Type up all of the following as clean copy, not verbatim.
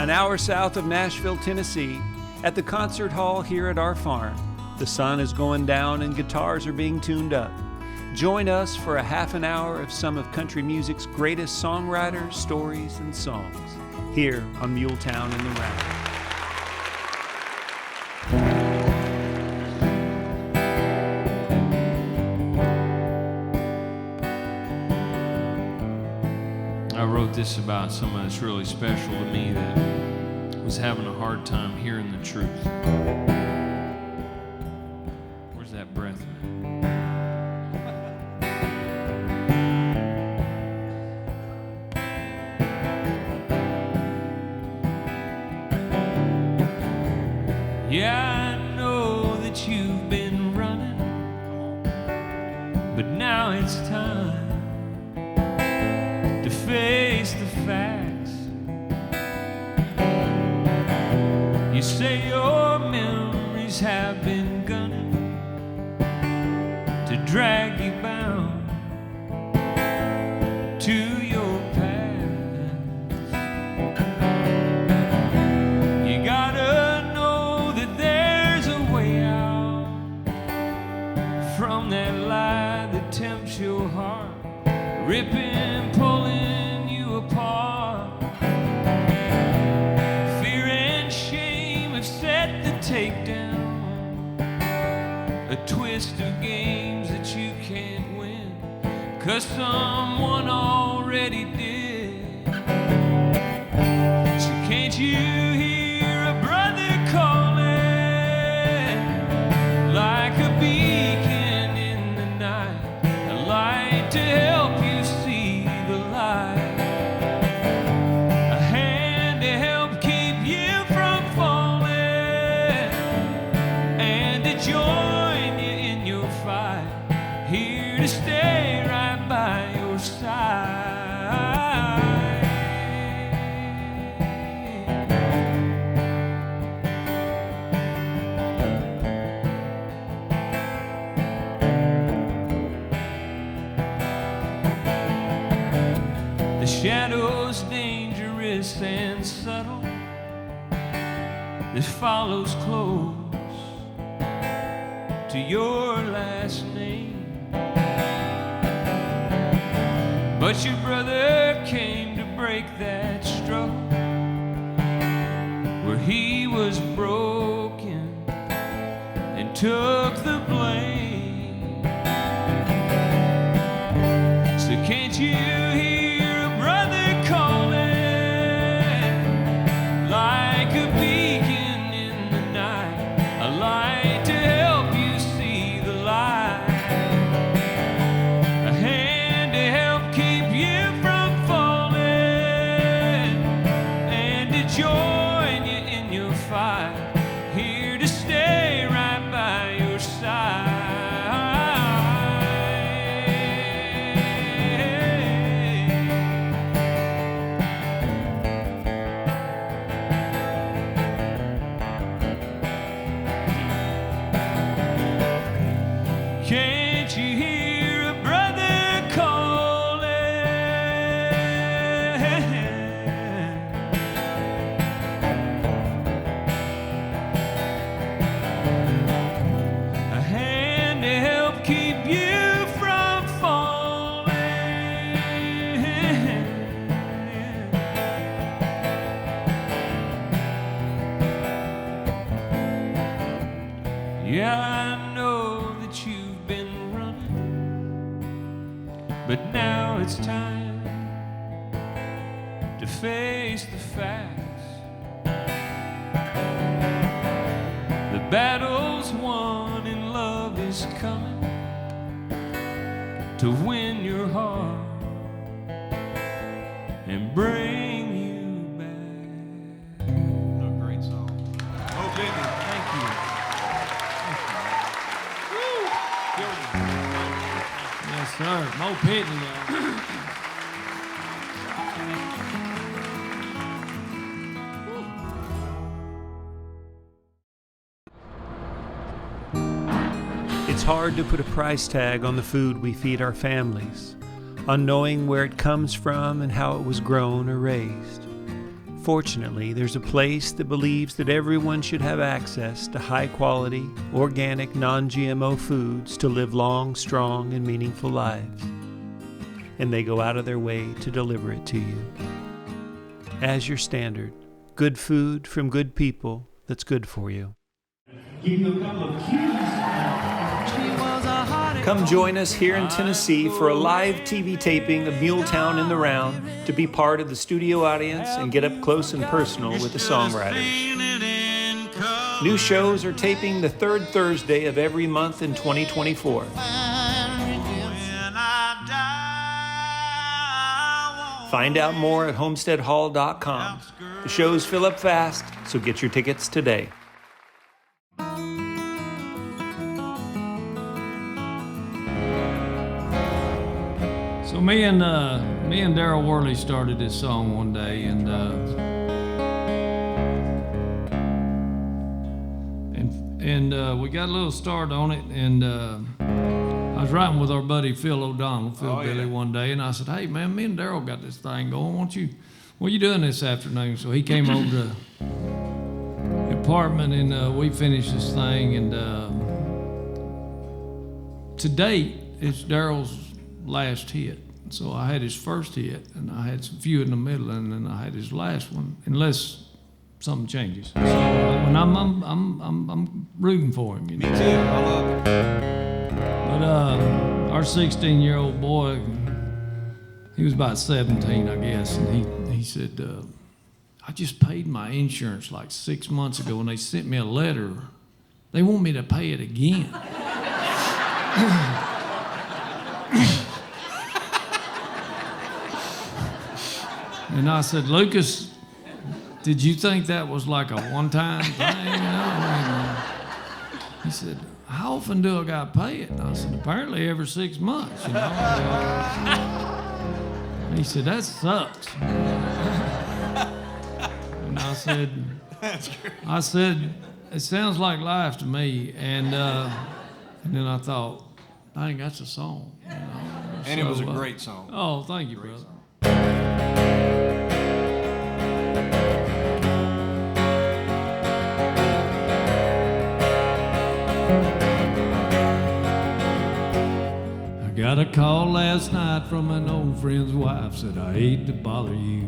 an hour south of Nashville, Tennessee, at the concert hall here at our farm. The sun is going down and guitars are being tuned up. Join us for a half an hour of some of country music's greatest songwriters, stories, and songs here on Muletown In The Round. I wrote this about someone that's really special to me that was having a hard time hearing the truth. Where's that breath, man? Yeah, I know that you've been running, but now it's time to face the facts. You say your memories have been gunning to drag you bound to your past. You gotta know that there's a way out from that lie that tempts your heart, ripping, pulling you apart. Fear and shame have set the takedown, a twist of games that you can't win, 'cause someone already did. So can't you hear a brother calling, like a beacon in the night, a light to help you see the light, a hand to help keep you from falling, and to join you in your fight, here to stay right by your side. The shadow's dangerous and subtle, that follows close to your last name. But your brother came to break that struggle, where he was broken and took the blame. So can't you hear a brother calling, like a beacon in the night, a light to help you see the light, a hand to help keep you from falling, and to join you in your fight, here to stay right by your side. Can't you hear a brother calling, a hand to help keep you from falling? Yeah, I know that you've been running, but now it's time to face the facts. The battle's won and love is coming to win your heart and bring you back. What a great song. Mo Pitney, thank you. Yes, sir. Mo Pitney, y'all. It's hard to put a price tag on the food we feed our families, on knowing where it comes from and how it was grown or raised. Fortunately, there's a place that believes that everyone should have access to high-quality, organic, non-GMO foods to live long, strong, and meaningful lives. And they go out of their way to deliver it to you. As your standard, good food from good people that's good for you. Give you a couple of cues. Come join us here in Tennessee for a live TV taping of Muletown In The Round to be part of the studio audience and get up close and personal with the songwriters. New shows are taping the third Thursday of every month in 2024. Find out more at homesteadhall.com. The shows fill up fast, so get your tickets today. So me and Daryl Worley started this song one day, and we got a little start on it, and I was writing with our buddy Phil O'Donnell, Billy, one day, and I said, "Hey man, me and Daryl got this thing going. What are you doing this afternoon?" So he came over to the apartment, and we finished this thing, and to date, it's Daryl's last hit. So I had his first hit, and I had some few in the middle, and then I had his last one, unless something changes. So when I'm rooting for him, you know. Me too. I love it. But our 16-year-old boy, he was about 17, I guess, and he said, "I just paid my insurance like 6 months ago, and they sent me a letter. They want me to pay it again." And I said, "Lucas, did you think that was like a one-time thing?" You know? He said, "How often do I got to pay it?" And I said, "Apparently every 6 months, you know." And he said, "That sucks." And I said, That's great. "It sounds like life to me." And then I thought, dang, that's a song. You know? And it was a great song. Oh, thank you, brother. I got a call last night from an old friend's wife, said, "I hate to bother you,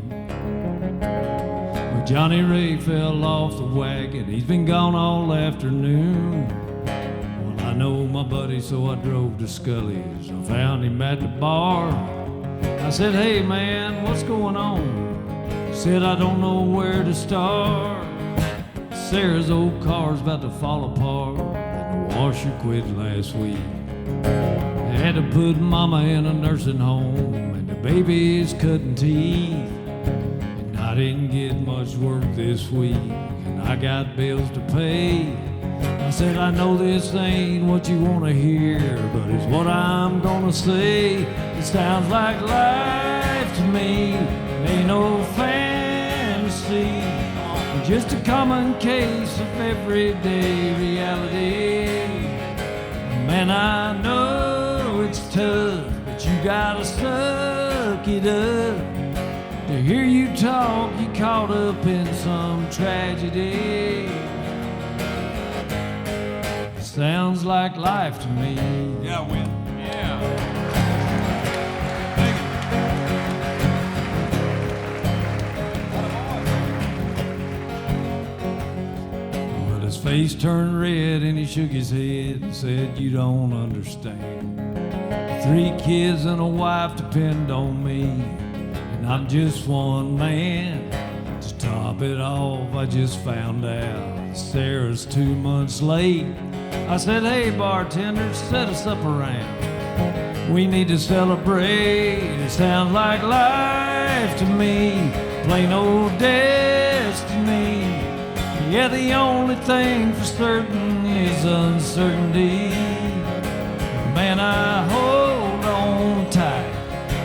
but Johnny Ray fell off the wagon. He's been gone all afternoon. Well, I know my buddy, so I drove to Scully's. I found him at the bar. I said, "Hey man, what's going on?" He said, "I don't know where to start. Sarah's old car's about to fall apart, and the washer quit last week. I had to put mama in a nursing home, and the baby's cutting teeth. And I didn't get much work this week, and I got bills to pay." I said, "I know this ain't what you want to hear, but it's what I'm gonna say. It sounds like life to me, it ain't no fantasy, just a common case of everyday reality. Man, I know it's tough, but you gotta suck it up. To hear you talk, you caught up in some tragedy. Sounds like life to me." Yeah, Wynn. Yeah. Well, his face turned red and he shook his head and said, "You don't understand. 3 kids and a wife depend on me, and I'm just one man. To top it off, I just found out Sarah's 2 months late." I said, "Hey bartender, set us up around. We need to celebrate. It sounds like life to me, plain old destiny. Yeah, the only thing for certain is uncertainty. Man, I hold on tight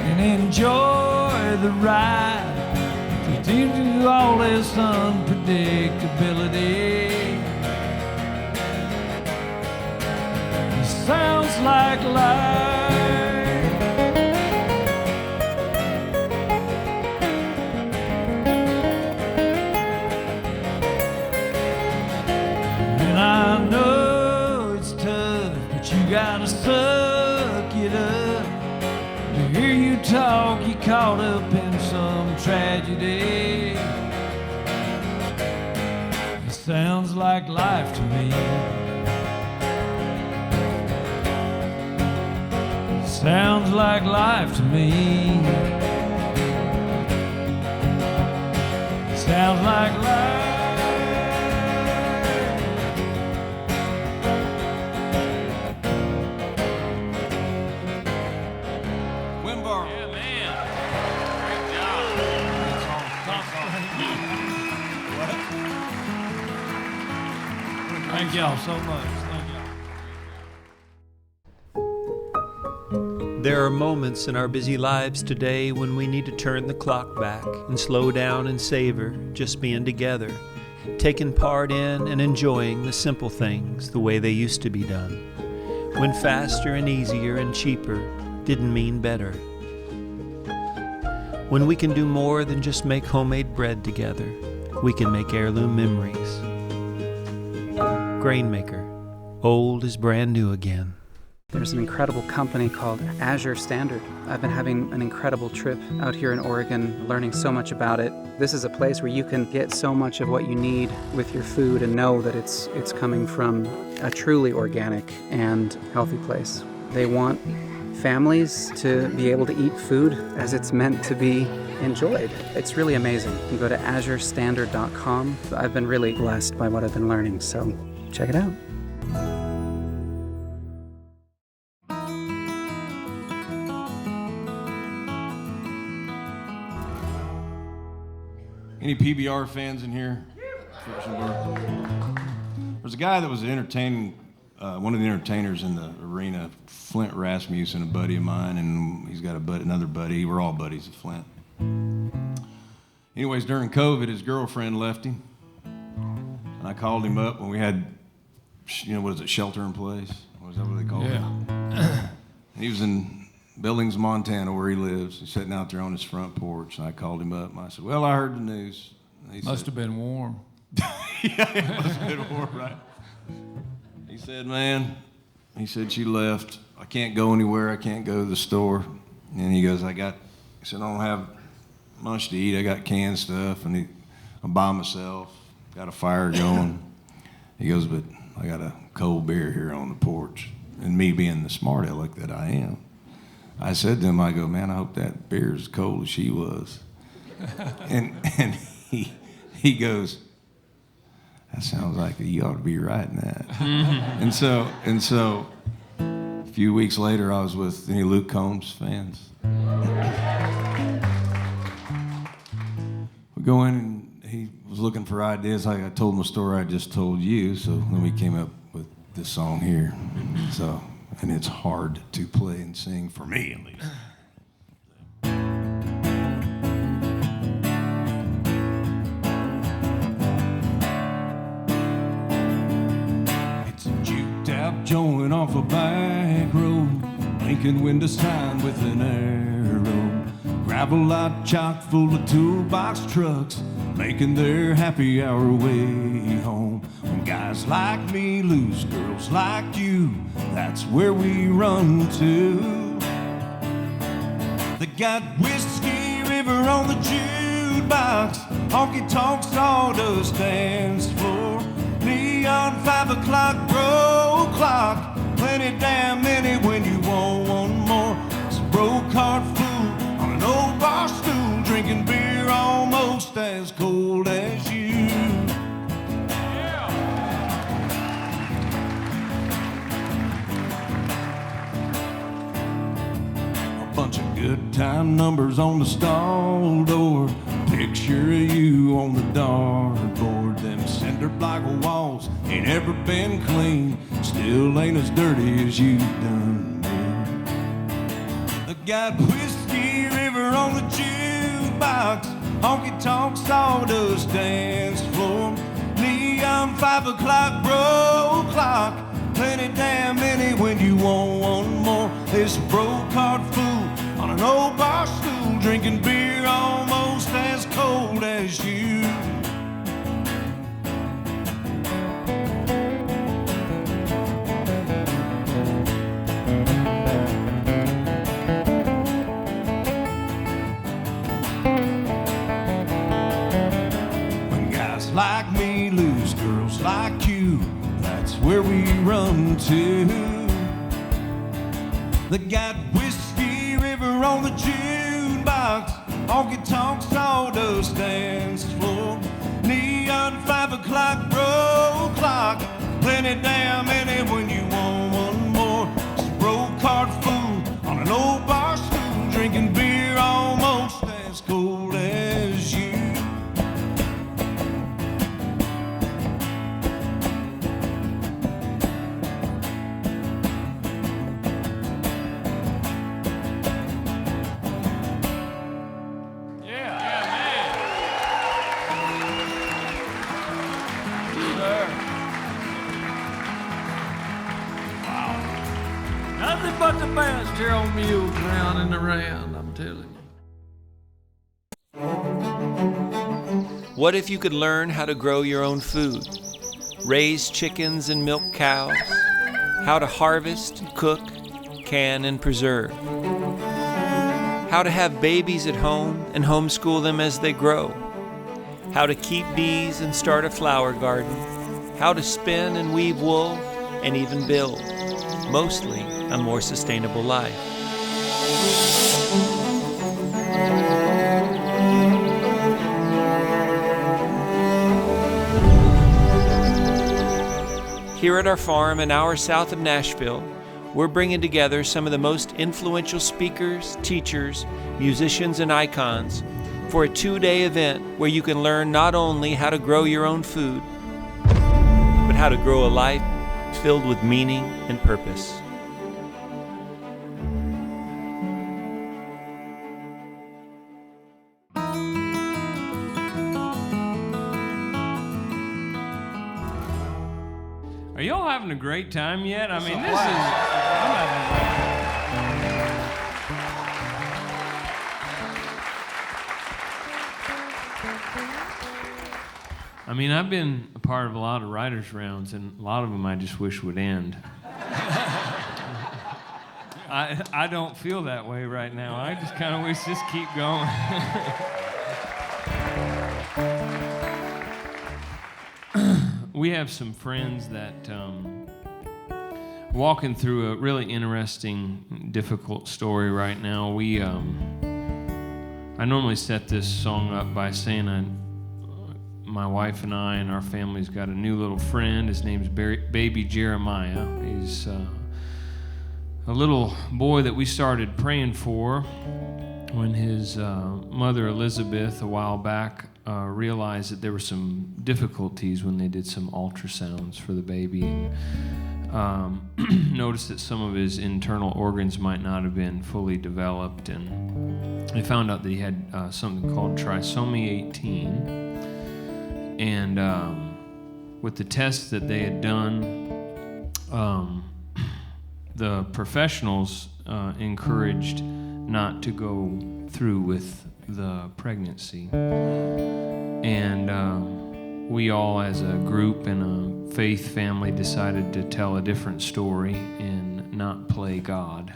and enjoy the ride through all this unpredictability. It sounds like life." caught up in some tragedy. It sounds like life to me. It sounds like life to me. It sounds like life. Wynn Varble. Yeah, man. Great job. Thank y'all so much. Thank y'all. There are moments in our busy lives today when we need to turn the clock back and slow down and savor just being together, taking part in and enjoying the simple things the way they used to be done, when faster and easier and cheaper didn't mean better. When we can do more than just make homemade bread together, we can make heirloom memories. Grainmaker, old is brand new again. There's an incredible company called Azure Standard. I've been having an incredible trip out here in Oregon, learning so much about it. This is a place where you can get so much of what you need with your food and know that it's coming from a truly organic and healthy place. They want families to be able to eat food as it's meant to be enjoyed. It's really amazing. You can go to azurestandard.com. I've been really blessed by what I've been learning, so check it out. Any PBR fans in here? There's a guy that was entertaining, one of the entertainers in the arena, Flint Rasmussen, a buddy of mine, and he's got another buddy. We're all buddies of Flint. Anyways, during COVID, his girlfriend left him, and I called him up when we had, what is it, shelter in place? Was that what they called it? And he was in Billings, Montana, where he lives. He's sitting out there on his front porch, and I called him up, and I said, well, I heard the news. He Must have been warm. Yeah, it must have been warm, right? He said, man, she left. I can't go anywhere. I can't go to the store. And he goes, I said, I don't have much to eat. I got canned stuff, and I'm by myself. Got a fire going. He goes, but I got a cold beer here on the porch. And me being the smart aleck that I am, I said to him, I go, man, I hope that beer is as cold as she was. and he goes, that sounds like you ought to be writing that. and so a few weeks later, I was with any Luke Combs fans. We go in, and he was looking for ideas. Like I told him a story I just told you, so then we came up with this song here. And it's hard to play and sing, for me at least. It's a juked out joint off a back road, blinking window sign with an arrow. Gravel lot chock full of toolbox trucks, making their happy hour way home. When guys like me lose girls like you, that's where we run to. They got Whiskey River on the jukebox, honky-tonk sawdust dance floor, neon 5 o'clock bro clock, plenty damn many when you want one more. It's a broke-heart fool on an old bar stool, drinking beer almost as cold as you. Bunch of good time numbers on the stall door, picture of you on the dartboard. Them cinder block walls ain't ever been clean, still ain't as dirty as you done me. I got Whiskey River on the jukebox, honky-tonk sawdust dance floor, neon 5 o'clock bro clock, plenty damn many when you want one more. This broke-heart fool on an old bar stool, drinking beer almost as cold as you. They got Whiskey River on the jukebox, honky tonk sawdust dance floor, neon 5 o'clock road clock, plenty damn many when you want one more. It's a road card fool on an old bar stool, drinking beer almost as cold as you. Nothing but the best here on Muletown In The Round, I'm telling you. What if you could learn how to grow your own food, raise chickens and milk cows, how to harvest, cook, can, and preserve, how to have babies at home and homeschool them as they grow, how to keep bees and start a flower garden, how to spin and weave wool, and even build, mostly, a more sustainable life. Here at our farm an hour south of Nashville, we're bringing together some of the most influential speakers, teachers, musicians, and icons for a 2-day event where you can learn not only how to grow your own food, but how to grow a life filled with meaning and purpose. Are y'all having a great time yet? I mean, I'm having a great time. I mean, I've been a part of a lot of writers' rounds, and a lot of them I just wish would end. I don't feel that way right now. I just kind of wish just keep going. We have some friends that walking through a really interesting, difficult story right now. I normally set this song up by saying my wife and I and our family's got a new little friend. His name's Baby Jeremiah. He's a little boy that we started praying for when his mother Elizabeth a while back realized that there were some difficulties when they did some ultrasounds for the baby, and noticed that some of his internal organs might not have been fully developed, and they found out that he had something called trisomy 18. And with the tests that they had done, the professionals encouraged not to go through with the pregnancy. And we all as a group and a faith family decided to tell a different story and not play God.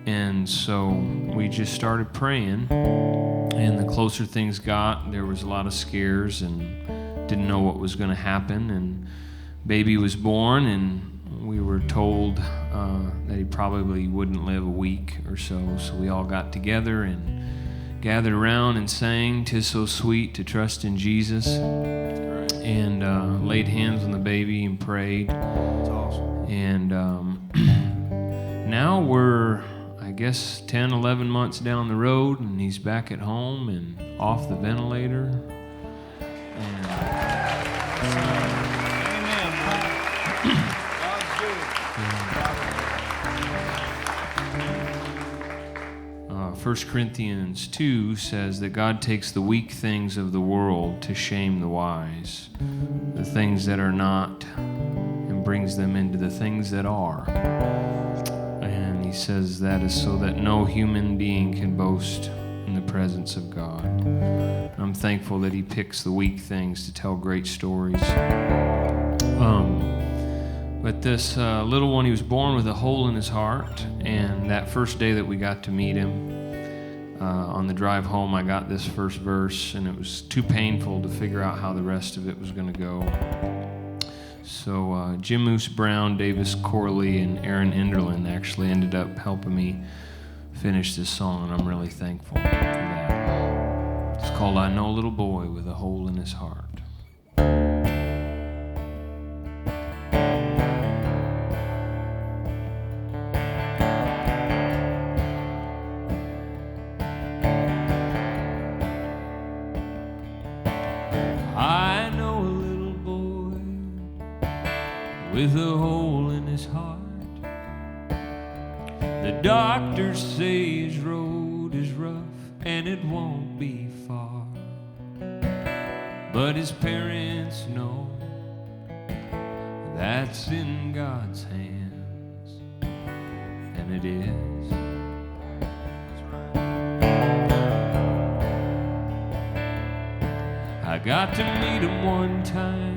And so we just started praying, and the closer things got, there was a lot of scares and didn't know what was going to happen. And baby was born, and we were told that he probably wouldn't live a week or so. So we all got together and gathered around and sang "'Tis So Sweet to Trust in Jesus," and laid hands on the baby and prayed. That's awesome. And now we're, I guess, 10, 11 months down the road, and he's back at home and off the ventilator. And Amen. 1 Corinthians 2 says that God takes the weak things of the world to shame the wise, the things that are not, and brings them into the things that are. And he says that is so that no human being can boast in the presence of God. I'm thankful that he picks the weak things to tell great stories. But this little one, he was born with a hole in his heart, and that first day that we got to meet him, on the drive home, I got this first verse, and it was too painful to figure out how the rest of it was going to go. So Jim Moose Brown, Davis Corley, and Aaron Enderlin actually ended up helping me finish this song, and I'm really thankful for that. It's called I Know a Little Boy with a Hole in His Heart. I know a little boy with a hole in his heart. The doctors say his road is rough and it won't be far, but his parents know that's in God's hands, and it is. I got to meet him one time,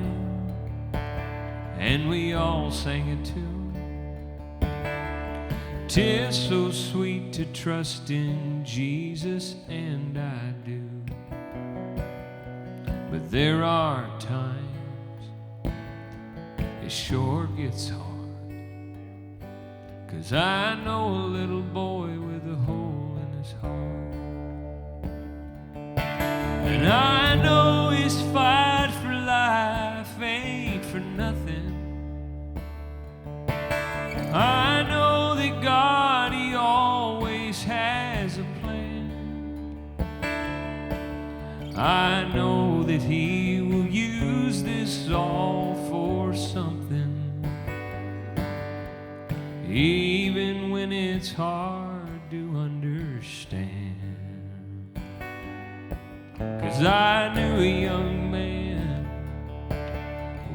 and we all sang a tune. 'Tis so sweet to trust in Jesus, and I do. But there are times it sure gets hard, 'cause I know a little boy with a hole in his heart. And I know his fight for life ain't for nothing. I know that God, He always has a plan. I know that He will use this all for something, even when it's hard to understand. 'Cause I knew a young man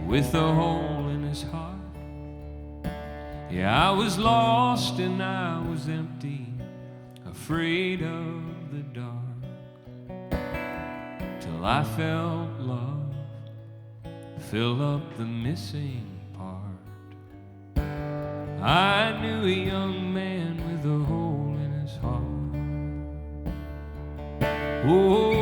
with a hole in his heart. Yeah, I was lost and I was empty, afraid of the dark, till I felt love fill up the missing part. I knew a young man with a hole in his heart. Oh,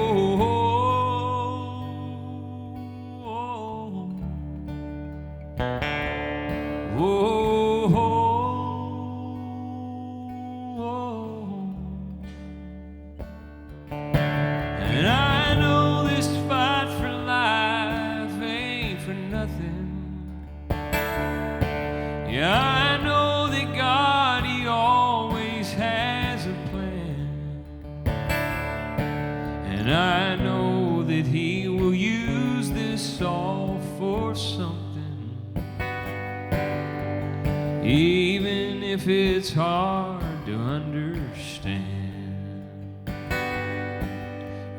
and I know this fight for life ain't for nothing. Yeah, I know that God, He always has a plan. And I know that He will use this all for something, even if it's hard to understand.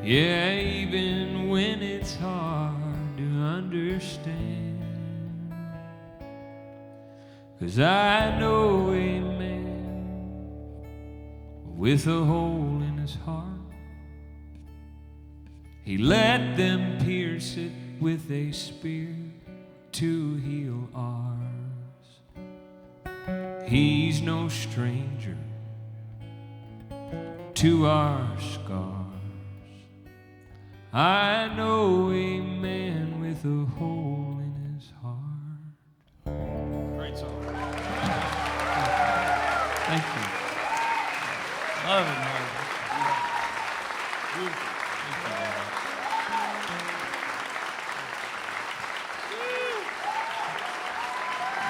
Yeah, even when it's hard to understand. 'Cause I know a man with a hole in his heart. He let them pierce it with a spear to heal ours. He's no stranger to our scars. I know a man with a hole in his heart. Great song. Thank you. Love it, man. Beautiful.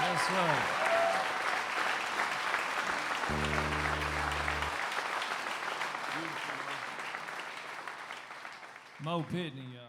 That's right. Mo Pitney, y'all.